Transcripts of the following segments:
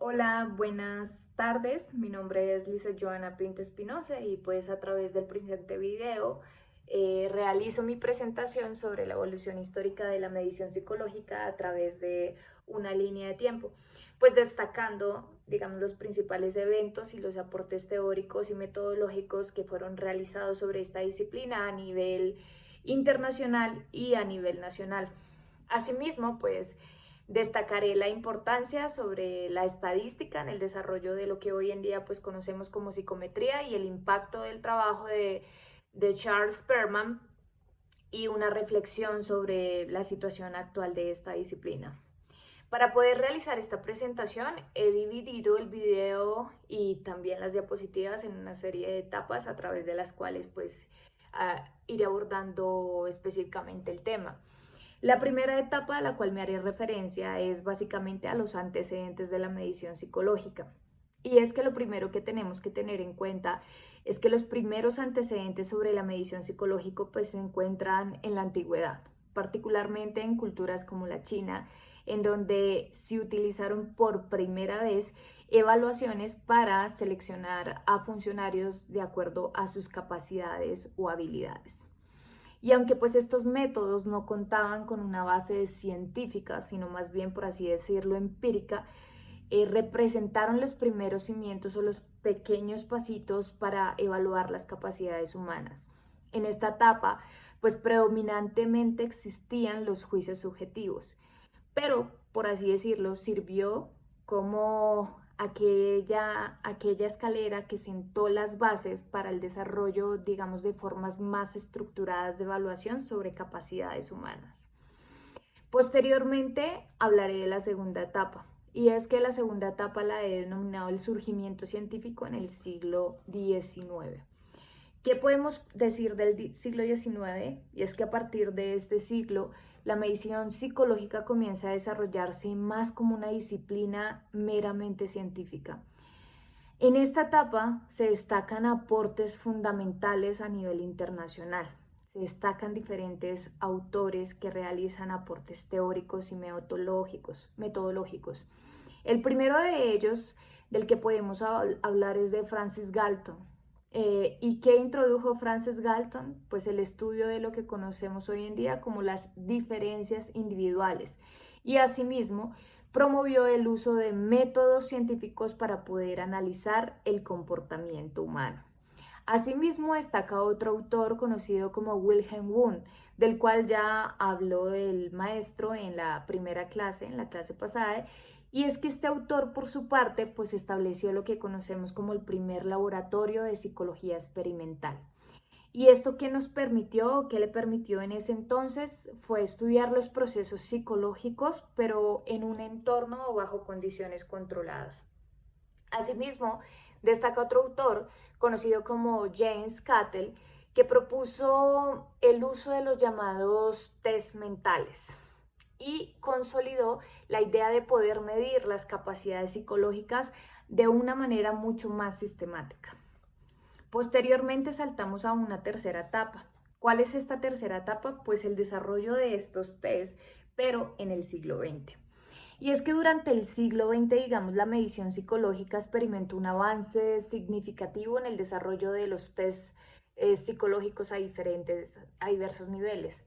Hola, buenas tardes. Mi nombre es Lisa Joana Pinto Espinosa y pues a través del presente video realizo mi presentación sobre la evolución histórica de la medición psicológica a través de una línea de tiempo, pues destacando, digamos, los principales eventos y los aportes teóricos y metodológicos que fueron realizados sobre esta disciplina a nivel internacional y a nivel nacional. Asimismo, pues destacaré la importancia sobre la estadística en el desarrollo de lo que hoy en día pues conocemos como psicometría y el impacto del trabajo de Charles Perman y una reflexión sobre la situación actual de esta disciplina. Para poder realizar esta presentación he dividido el video y también las diapositivas en una serie de etapas a través de las cuales pues iré abordando específicamente el tema. La primera etapa a la cual me haré referencia es básicamente a los antecedentes de la medición psicológica. Y es que lo primero que tenemos que tener en cuenta es que los primeros antecedentes sobre la medición psicológica pues se encuentran en la antigüedad, particularmente en culturas como la China, en donde se utilizaron por primera vez evaluaciones para seleccionar a funcionarios de acuerdo a sus capacidades o habilidades. Y aunque pues estos métodos no contaban con una base científica, sino más bien, por así decirlo, empírica, representaron los primeros cimientos o los pequeños pasitos para evaluar las capacidades humanas. En esta etapa, pues predominantemente existían los juicios subjetivos, pero, por así decirlo, sirvió como aquella escalera que sentó las bases para el desarrollo, digamos, de formas más estructuradas de evaluación sobre capacidades humanas. Posteriormente hablaré de la segunda etapa, y es que la segunda etapa la he denominado el surgimiento científico en el siglo XIX. ¿Qué podemos decir del siglo XIX? Y es que a partir de este siglo, la medición psicológica comienza a desarrollarse más como una disciplina meramente científica. En esta etapa se destacan aportes fundamentales a nivel internacional. Se destacan diferentes autores que realizan aportes teóricos y metodológicos. El primero de ellos, del que podemos hablar, es de Francis Galton. ¿Y qué introdujo Francis Galton? Pues el estudio de lo que conocemos hoy en día como las diferencias individuales. Y asimismo, promovió el uso de métodos científicos para poder analizar el comportamiento humano. Asimismo, destaca otro autor conocido como Wilhelm Wundt, del cual ya habló el maestro en la primera clase, en la clase pasada, y es que este autor, por su parte, pues estableció lo que conocemos como el primer laboratorio de psicología experimental. Y esto que nos permitió, que le permitió en ese entonces, fue estudiar los procesos psicológicos, pero en un entorno o bajo condiciones controladas. Asimismo, destaca otro autor conocido como James Cattell, que propuso el uso de los llamados test mentales y consolidó la idea de poder medir las capacidades psicológicas de una manera mucho más sistemática. Posteriormente saltamos a una tercera etapa. ¿Cuál es esta tercera etapa? Pues el desarrollo de estos test, pero en el siglo XX. Y es que durante el siglo XX, digamos, la medición psicológica experimentó un avance significativo en el desarrollo de los test psicológicos a diversos niveles.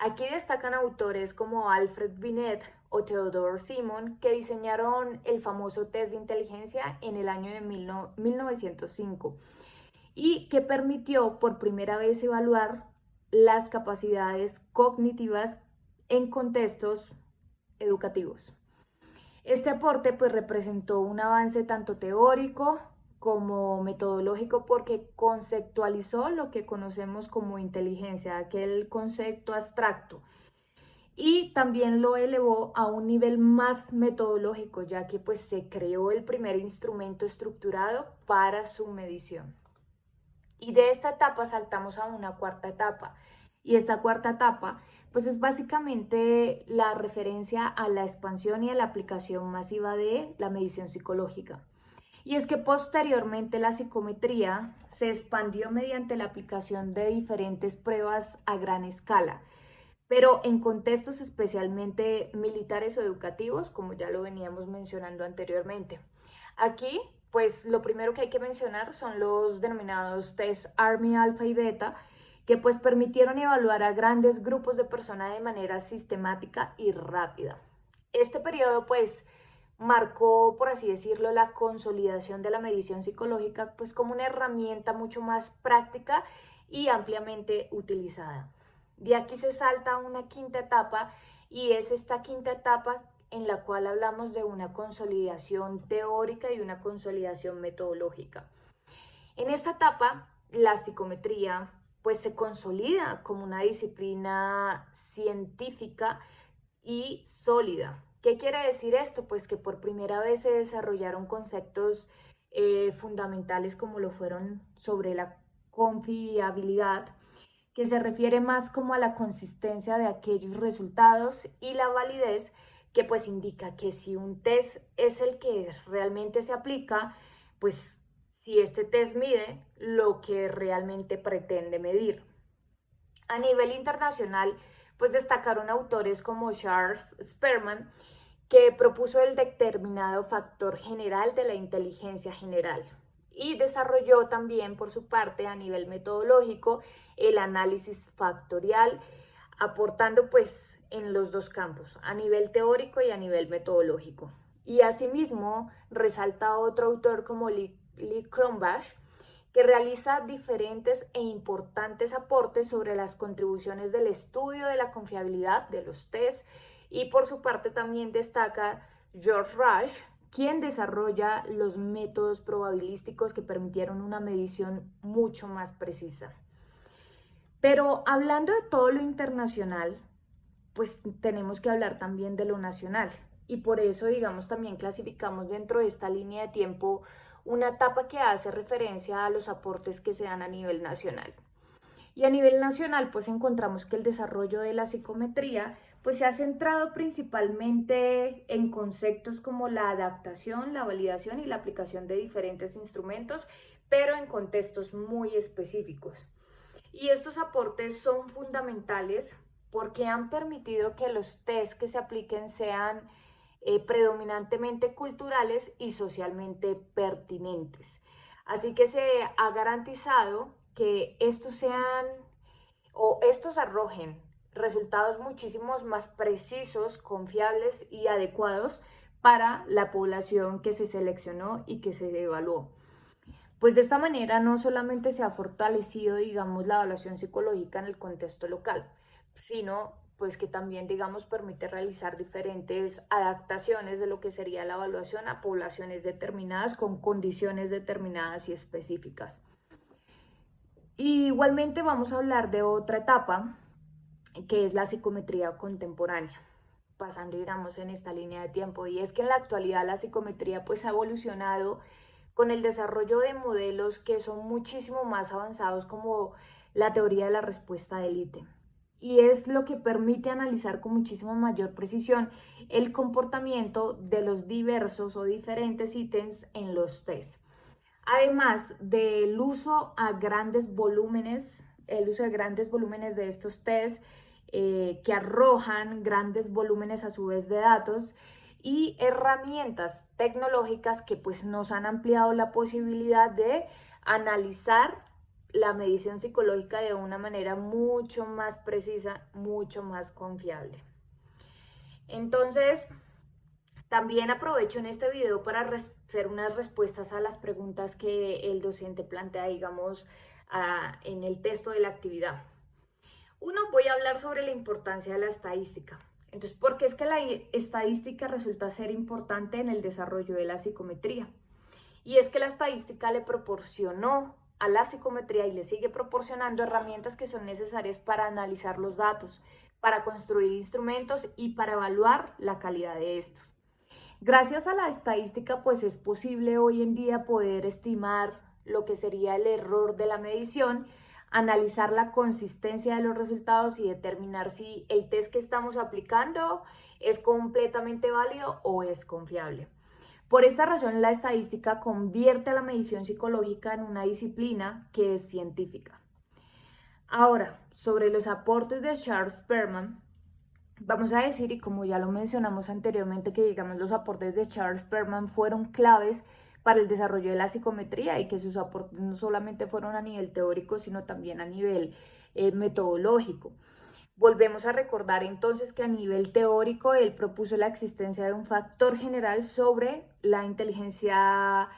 Aquí destacan autores como Alfred Binet o Theodore Simon, que diseñaron el famoso test de inteligencia en el año de 1905 y que permitió por primera vez evaluar las capacidades cognitivas en contextos educativos. Este aporte pues representó un avance tanto teórico como metodológico porque conceptualizó lo que conocemos como inteligencia, aquel concepto abstracto, y también lo elevó a un nivel más metodológico, ya que pues se creó el primer instrumento estructurado para su medición. Y de esta etapa saltamos a una cuarta etapa. Y esta cuarta etapa, pues es básicamente la referencia a la expansión y a la aplicación masiva de la medición psicológica. Y es que posteriormente la psicometría se expandió mediante la aplicación de diferentes pruebas a gran escala, pero en contextos especialmente militares o educativos, como ya lo veníamos mencionando anteriormente. Aquí, pues lo primero que hay que mencionar son los denominados test Army Alpha y Beta, que pues permitieron evaluar a grandes grupos de personas de manera sistemática y rápida. Este periodo pues marcó, por así decirlo, la consolidación de la medición psicológica pues como una herramienta mucho más práctica y ampliamente utilizada. De aquí se salta una quinta etapa y es esta quinta etapa en la cual hablamos de una consolidación teórica y una consolidación metodológica. En esta etapa, la psicometría pues se consolida como una disciplina científica y sólida. ¿Qué quiere decir esto? Pues que por primera vez se desarrollaron conceptos fundamentales como lo fueron sobre la confiabilidad, que se refiere más como a la consistencia de aquellos resultados, y la validez, que pues indica que si un test es el que realmente se aplica, pues si este test mide lo que realmente pretende medir. A nivel internacional, pues destacaron autores como Charles Sperman, que propuso el determinado factor general de la inteligencia general y desarrolló también por su parte a nivel metodológico el análisis factorial, aportando pues en los dos campos, a nivel teórico y a nivel metodológico. Y asimismo resalta otro autor como Lee Cronbach, que realiza diferentes e importantes aportes sobre las contribuciones del estudio de la confiabilidad de los test, y por su parte también destaca George Rush, quien desarrolla los métodos probabilísticos que permitieron una medición mucho más precisa. Pero hablando de todo lo internacional, pues tenemos que hablar también de lo nacional. Y por eso, digamos, también clasificamos dentro de esta línea de tiempo una etapa que hace referencia a los aportes que se dan a nivel nacional. Y a nivel nacional, pues encontramos que el desarrollo de la psicometría pues se ha centrado principalmente en conceptos como la adaptación, la validación y la aplicación de diferentes instrumentos, pero en contextos muy específicos. Y estos aportes son fundamentales porque han permitido que los test que se apliquen sean predominantemente culturales y socialmente pertinentes. Así que se ha garantizado que estos sean o estos arrojen resultados muchísimos más precisos, confiables y adecuados para la población que se seleccionó y que se evaluó. Pues de esta manera no solamente se ha fortalecido, digamos, la evaluación psicológica en el contexto local, sino pues que también, digamos, permite realizar diferentes adaptaciones de lo que sería la evaluación a poblaciones determinadas con condiciones determinadas y específicas. Y igualmente vamos a hablar de otra etapa, que es la psicometría contemporánea, pasando, digamos, en esta línea de tiempo. Y es que en la actualidad la psicometría pues ha evolucionado con el desarrollo de modelos que son muchísimo más avanzados, como la teoría de la respuesta de élite. Y es lo que permite analizar con muchísima mayor precisión el comportamiento de los diversos o diferentes ítems en los test. Además del uso a grandes volúmenes, el uso de grandes volúmenes de estos test que arrojan grandes volúmenes a su vez de datos, y herramientas tecnológicas que pues nos han ampliado la posibilidad de analizar la medición psicológica de una manera mucho más precisa, mucho más confiable. Entonces, también aprovecho en este video para hacer unas respuestas a las preguntas que el docente plantea, digamos, en el texto de la actividad. Uno, voy a hablar sobre la importancia de la estadística. Entonces, ¿por qué es que la estadística resulta ser importante en el desarrollo de la psicometría? Y es que la estadística le proporcionó a la psicometría y le sigue proporcionando herramientas que son necesarias para analizar los datos, para construir instrumentos y para evaluar la calidad de estos. Gracias a la estadística, pues es posible hoy en día poder estimar lo que sería el error de la medición, analizar la consistencia de los resultados y determinar si el test que estamos aplicando es completamente válido o es confiable. Por esta razón, la estadística convierte a la medición psicológica en una disciplina que es científica. Ahora, sobre los aportes de Charles Sperman, Vamos a decir, y como ya lo mencionamos anteriormente, que digamos los aportes de Charles Perman fueron claves para el desarrollo de la psicometría y que sus aportes no solamente fueron a nivel teórico, sino también a nivel metodológico. Volvemos a recordar entonces que a nivel teórico él propuso la existencia de un factor general sobre la inteligencia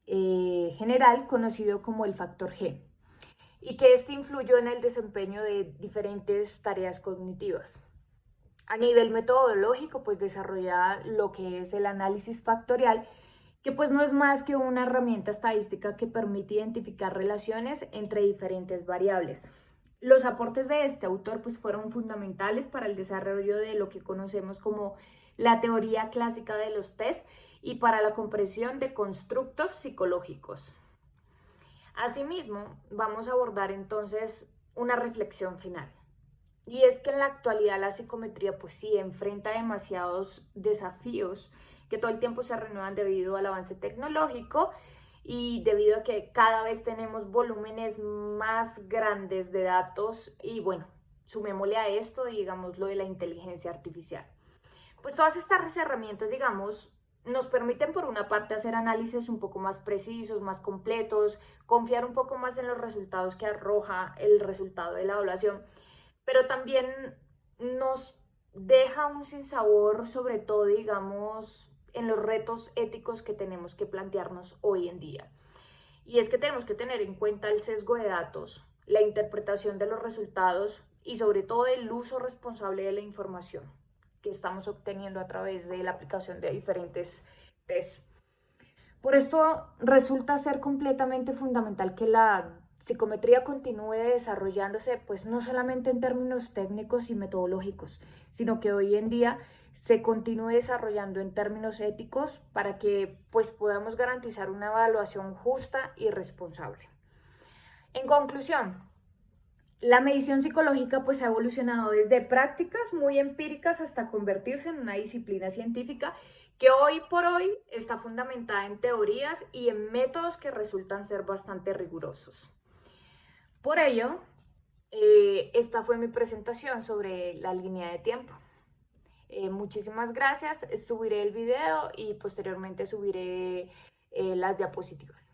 general conocido como el factor G y que este influyó en el desempeño de diferentes tareas cognitivas. A nivel metodológico, pues desarrolla lo que es el análisis factorial, que pues no es más que una herramienta estadística que permite identificar relaciones entre diferentes variables. Los aportes de este autor pues fueron fundamentales para el desarrollo de lo que conocemos como la teoría clásica de los test y para la comprensión de constructos psicológicos. Asimismo, vamos a abordar entonces una reflexión final. Y es que en la actualidad la psicometría pues sí enfrenta demasiados desafíos que todo el tiempo se renuevan debido al avance tecnológico y debido a que cada vez tenemos volúmenes más grandes de datos y bueno, sumémosle a esto, digamos, lo de la inteligencia artificial. Pues todas estas herramientas, digamos, nos permiten por una parte hacer análisis un poco más precisos, más completos, confiar un poco más en los resultados que arroja el resultado de la evaluación, pero también nos deja un sinsabor, sobre todo, digamos, en los retos éticos que tenemos que plantearnos hoy en día. Y es que tenemos que tener en cuenta el sesgo de datos, la interpretación de los resultados y sobre todo el uso responsable de la información que estamos obteniendo a través de la aplicación de diferentes tests. Por esto resulta ser completamente fundamental que la psicometría continúe desarrollándose, pues no solamente en términos técnicos y metodológicos, sino que hoy en día se continúe desarrollando en términos éticos para que pues podamos garantizar una evaluación justa y responsable. En conclusión, la medición psicológica pues ha evolucionado desde prácticas muy empíricas hasta convertirse en una disciplina científica que hoy por hoy está fundamentada en teorías y en métodos que resultan ser bastante rigurosos. Por ello, esta fue mi presentación sobre la línea de tiempo. Muchísimas gracias, subiré el video y posteriormente subiré las diapositivas.